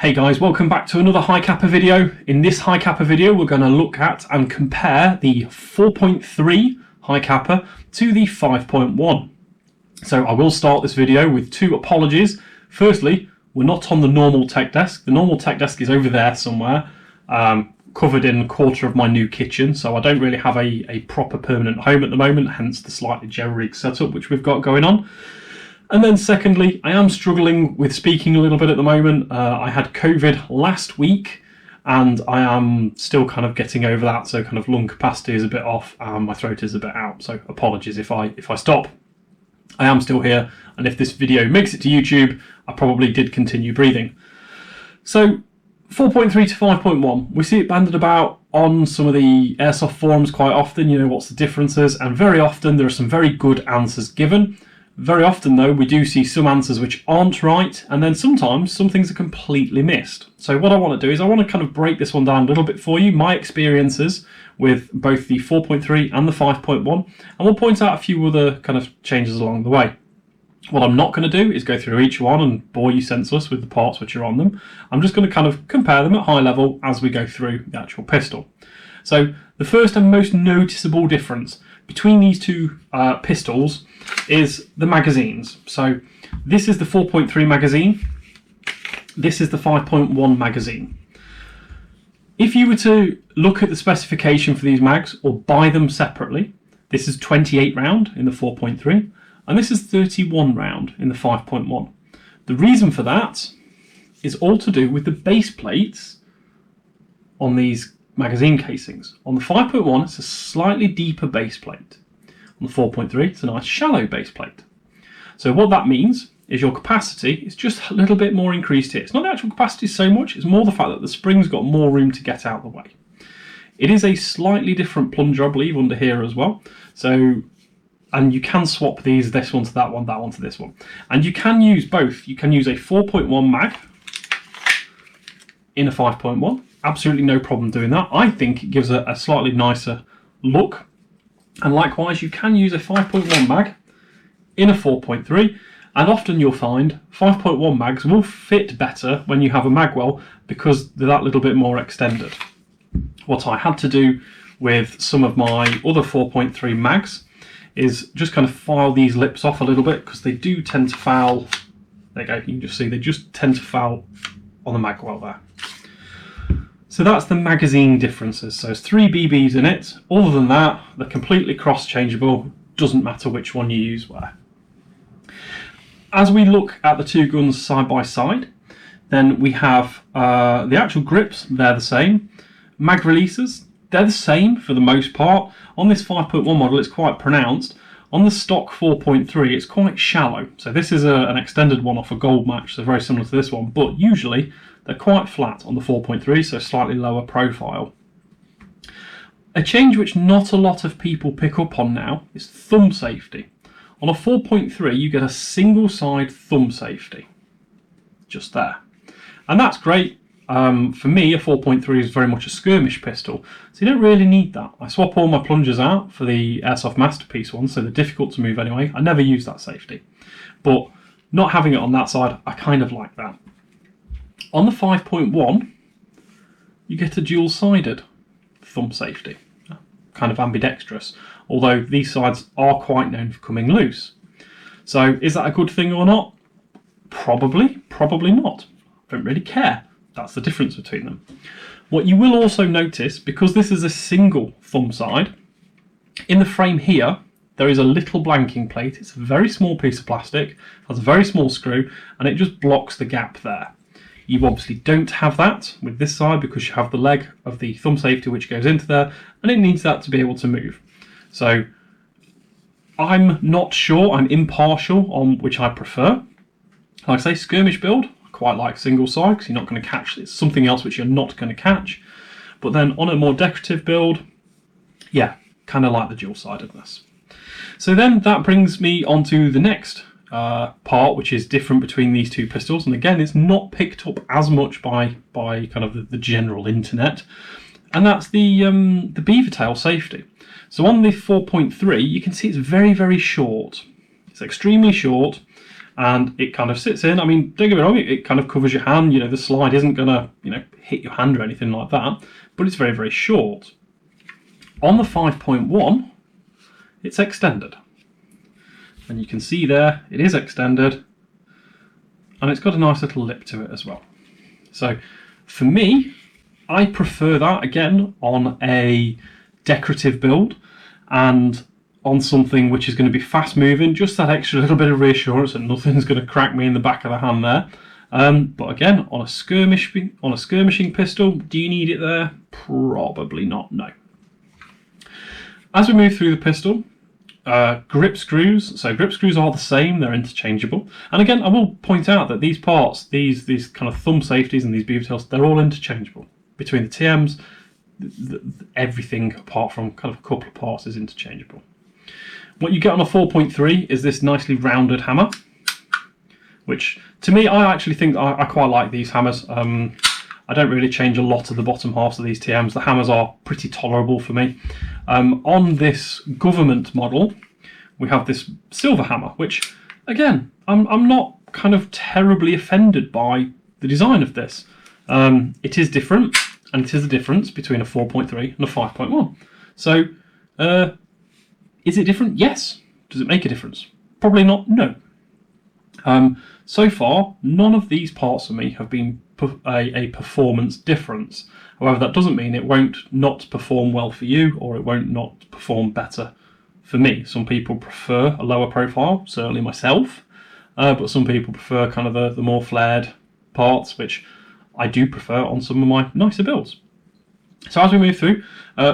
Hey guys, welcome back to another Hi Capa video. In this Hi Capa video we're going to look at and compare the 4.3 Hi Capa to the 5.1. So I will start this video with two apologies. Firstly, we're not on the normal tech desk. The normal tech desk is over there somewhere, covered in a quarter of my new kitchen, so I don't really have a proper permanent home at the moment, hence the slightly jerry-rig setup which we've got going on. And then secondly, I am struggling with speaking a little bit at the moment. I had COVID last week and I am still kind of getting over that, so kind of lung capacity is a bit off and my throat is a bit out, so apologies if I stop. I am still here, and if this video makes it to YouTube, I probably did continue breathing. So 4.3 to 5.1, we see it banded about on some of the Airsoft forums quite often, you know, what's the differences, and very often there are some very good answers given. Very often though, we do see some answers which aren't right, and then sometimes some things are completely missed. So what I want to do is I want to kind of break this one down a little bit for you, my experiences with both the 4.3 and the 5.1, and we'll point out a few other kind of changes along the way. What I'm not going to do is go through each one and bore you senseless with the parts which are on them. I'm just going to kind of compare them at high level as we go through the actual pistol. So the first and most noticeable difference between these two pistols is the magazines. So this is the 4.3 magazine, this is the 5.1 magazine. If you were to look at the specification for these mags or buy them separately, this is 28 round in the 4.3 and this is 31 round in the 5.1. The reason for that is all to do with the base plates on these magazine casings. On the 5.1 it's a slightly deeper base plate. On the 4.3 it's a nice shallow base plate. So what that means is your capacity is just a little bit more increased here. It's not the actual capacity so much, it's more the fact that the spring's got more room to get out of the way. It is a slightly different plunger, I believe, under here as well. So, and you can swap these, this one to that one to this one. And you can use both. You can use a 4.1 mag in a 5.1. Absolutely no problem doing that. I think it gives a slightly nicer look. And likewise, you can use a 5.1 mag in a 4.3, and often you'll find 5.1 mags will fit better when you have a mag well because they're that little bit more extended. What I had to do with some of my other 4.3 mags is just kind of file these lips off a little bit because they do tend to foul. There you go, you can just see they just tend to foul on the mag well there. So that's the magazine differences. So there's 3 BBs in it. Other than that, they're completely cross-changeable. Doesn't matter which one you use where. As we look at the two guns side by side, then we have the actual grips, they're the same. Mag releases, they're the same for the most part. On this 5.1 model, it's quite pronounced. On the stock 4.3, it's quite shallow. So this is an extended one off a gold match, so very similar to this one, but usually they're quite flat on the 4.3, so slightly lower profile. A change which not a lot of people pick up on now is thumb safety. On a 4.3, you get a single side thumb safety, just there. And that's great. For me, a 4.3 is very much a skirmish pistol, so you don't really need that. I swap all my plungers out for the Airsoft Masterpiece ones, so they're difficult to move anyway. I never use that safety. But not having it on that side, I kind of like that. On the 5.1, you get a dual-sided thumb safety, kind of ambidextrous, although these sides are quite known for coming loose. So is that a good thing or not? Probably not. I don't really care. That's the difference between them. What you will also notice, because this is a single thumb side, in the frame here, there is a little blanking plate. It's a very small piece of plastic, has a very small screw, and it just blocks the gap there. You obviously don't have that with this side because you have the leg of the thumb safety which goes into there, and it needs that to be able to move. So I'm not sure, I'm impartial on which I prefer. Like I say, skirmish build, I quite like single side because you're not going to catch, it's something else which you're not going to catch. But then on a more decorative build, yeah, kind of like the dual-sidedness. So then that brings me on to the next part, which is different between these two pistols, and again it's not picked up as much by kind of the general internet, and that's the beaver tail safety. So on the 4.3 you can see it's very short, it's extremely short, and it kind of sits in. I mean, don't get me wrong, it kind of covers your hand. You know, the slide isn't going to, you know, hit your hand or anything like that, but it's very, very short. On the 5.1, it's extended. And you can see there, it is extended, and it's got a nice little lip to it as well. So for me, I prefer that, again, on a decorative build and on something which is going to be fast moving, just that extra little bit of reassurance that nothing's going to crack me in the back of the hand there. But again, on a skirmishing pistol, do you need it there? Probably not, no. As we move through the pistol, grip screws. So grip screws are the same, they're interchangeable. And again, I will point out that these parts, these kind of thumb safeties and these beaver tails, they're all interchangeable. Between the TMs, everything apart from kind of a couple of parts is interchangeable. What you get on a 4.3 is this nicely rounded hammer, which to me, I actually think I quite like these hammers. I don't really change a lot of the bottom halves of these TMs. The hammers are pretty tolerable for me. On this government model, we have this silver hammer, which, again, I'm not kind of terribly offended by the design of this. It is different, and it is a difference between a 4.3 and a 5.1. So, is it different? Yes. Does it make a difference? Probably not, no. So far, none of these parts for me have been a performance difference. However, that doesn't mean it won't not perform well for you, or it won't not perform better for me. Some people prefer a lower profile, certainly myself, but some people prefer kind of the more flared parts, which I do prefer on some of my nicer builds. So as we move through,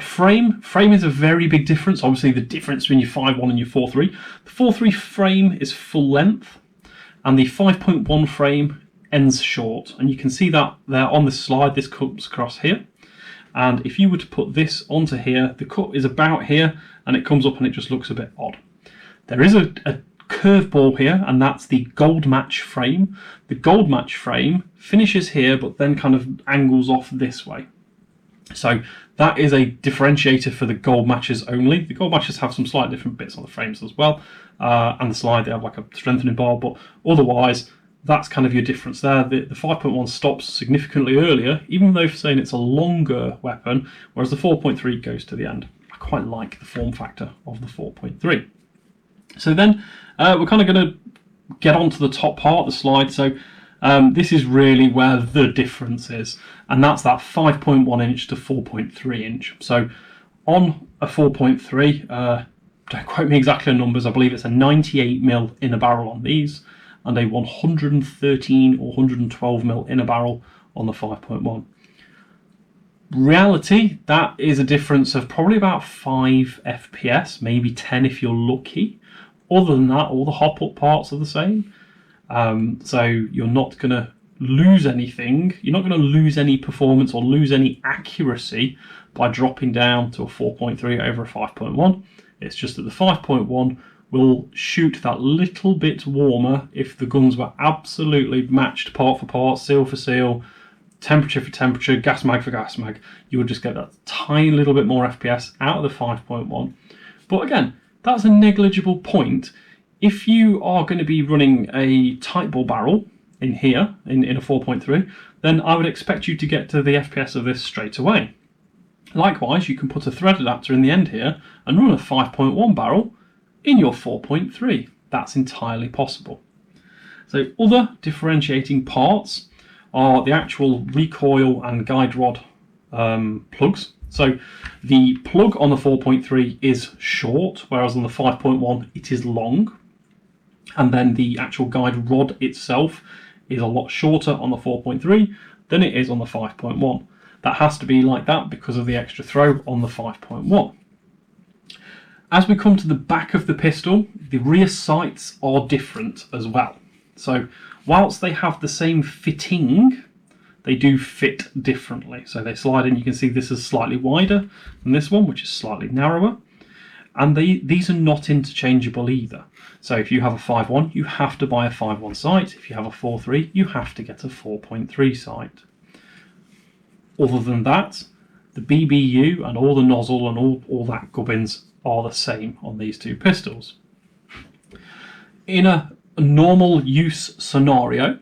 frame is a very big difference. Obviously, the difference between your 5.1 and your 4.3. The 4.3 frame is full length, and the 5.1 frame ends short. And you can see that there on this slide, this comes across here. And if you were to put this onto here, the cut is about here, and it comes up and it just looks a bit odd. There is a curveball here, and that's the gold match frame. The gold match frame finishes here, but then kind of angles off this way. So that is a differentiator for the gold matches only. The gold matches have some slightly different bits on the frames as well, and the slide, they have like a strengthening bar, but otherwise that's kind of your difference there. The 5.1 stops significantly earlier, even though for saying it's a longer weapon, whereas the 4.3 goes to the end. I quite like the form factor of the 4.3. So then we're kind of going to get onto the top part of the slide. So this is really where the difference is, and that's that 5.1 inch to 4.3 inch. So on a 4.3, don't quote me exactly on numbers, I believe it's a 98mm inner barrel on these, and a 113 or 112mm inner barrel on the 5.1. Reality, that is a difference of probably about 5 FPS, maybe 10 if you're lucky. Other than that, all the hop-up parts are the same. So you're not going to lose anything. You're not going to lose any performance or lose any accuracy by dropping down to a 4.3 over a 5.1. It's just that the 5.1 will shoot that little bit warmer if the guns were absolutely matched part for part, seal for seal, temperature for temperature, gas mag for gas mag. You would just get that tiny little bit more FPS out of the 5.1. But again, that's a negligible point. If you are going to be running a tight ball barrel in here, in a 4.3, then I would expect you to get to the FPS of this straight away. Likewise, you can put a thread adapter in the end here and run a 5.1 barrel in your 4.3. That's entirely possible. So other differentiating parts are the actual recoil and guide rod plugs. So the plug on the 4.3 is short, whereas on the 5.1 it is long. And then the actual guide rod itself is a lot shorter on the 4.3 than it is on the 5.1. That has to be like that because of the extra throw on the 5.1. As we come to the back of the pistol, the rear sights are different as well. So whilst they have the same fitting, they do fit differently. So they slide in, you can see this is slightly wider than this one, which is slightly narrower. And these are not interchangeable either. So if you have a 5.1, you have to buy a 5.1 sight. If you have a 4.3, you have to get a 4.3 sight. Other than that, the BBU and all the nozzle and all that gubbins are the same on these two pistols. In a a normal use scenario,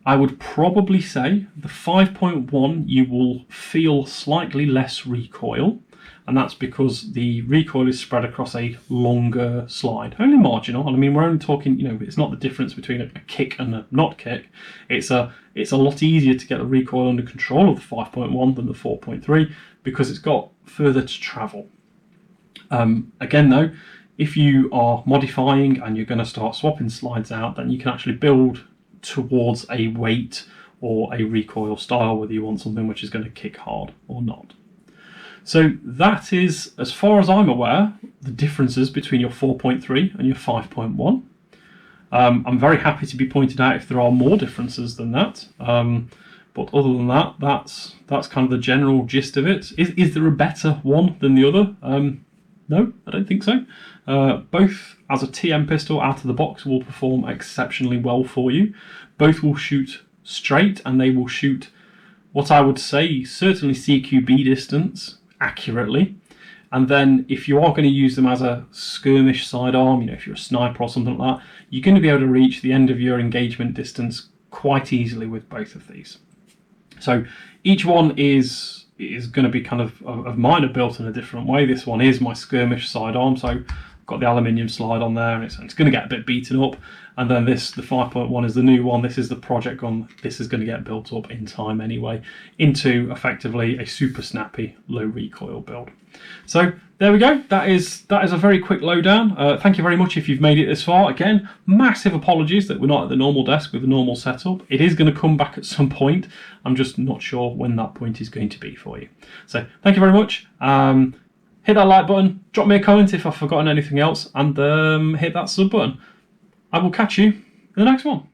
I would probably say the 5.1 you will feel slightly less recoil, and that's because the recoil is spread across a longer slide, only marginal. I mean, we're only talking, you know, it's not the difference between a kick and a not kick. It's a lot easier to get the recoil under control of the 5.1 than the 4.3 because it's got further to travel. Again though, if you are modifying and you're going to start swapping slides out, then you can actually build towards a weight or a recoil style, whether you want something which is going to kick hard or not. So that is, as far as I'm aware, the differences between your 4.3 and your 5.1. I'm very happy to be pointed out if there are more differences than that. But other than that, that's kind of the general gist of it. Is there a better one than the other? No, I don't think so. Both as a TM pistol out of the box will perform exceptionally well for you. Both will shoot straight and they will shoot what I would say certainly CQB distance accurately. And then if you are going to use them as a skirmish sidearm, you know, if you're a sniper or something like that, you're going to be able to reach the end of your engagement distance quite easily with both of these. So each one is going to be kind of mine are built in a different way. This one is my skirmish sidearm, so I've got the aluminium slide on there, and it's going to get a bit beaten up. And then the 5.1 is the new one. This is the project gun. This is going to get built up in time anyway into effectively a super snappy low recoil build. So there we go. That is a very quick lowdown. Thank you very much if you've made it this far. Again, massive apologies that we're not at the normal desk with the normal setup. It is going to come back at some point. I'm just not sure when that point is going to be for you. So thank you very much. Hit that like button, drop me a comment if I've forgotten anything else, and hit that sub button. I will catch you in the next one.